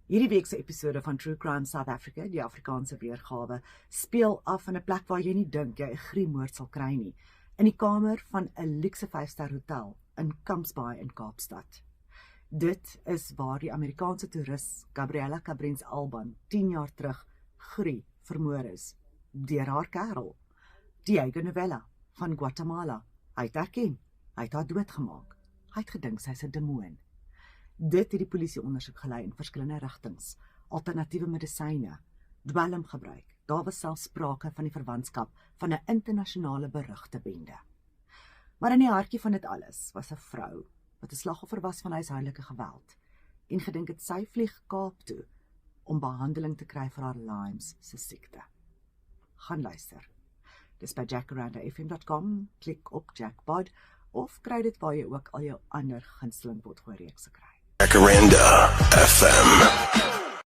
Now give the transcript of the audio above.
Hierdie week se episode van True Crime South Africa, die Afrikaanse weergawe, speel af in 'n plek waar jy nie dink jy 'n gruwelmoord sal kry nie, in die kamer van 'n luukse 5-ster hotel in Kampsbaai in Kaapstad. Dit is waar die Amerikaanse toerist Gabriella Cabrens Alban 10 jaar terug vermoor is deur haar kerel, Diego Novella van Guatemala. Hy het erken, hy het haar doodgemaak. Hy het gedink sy's 'n demoon. Dit het die polisie ondersoek gelei in verskillende rigtings, alternatiewe medisyne, dwelmgebruik. Daar was selfs sprake van die verwantskap van 'n internasionale berugte bende. Maar in die hartjie van dit alles was 'n vrou wat 'n slagoffer was van huishoudelike geweld en gedink het sy vlieg Kaap toe om behandeling te kry vir haar Lyme's se siekte. Gaan luister. Dis by jackarandafm.com, klik op Jackpot of kry dit waar jy ook al jou ander gunsteling potgooi reekse kry. Jacaranda FM.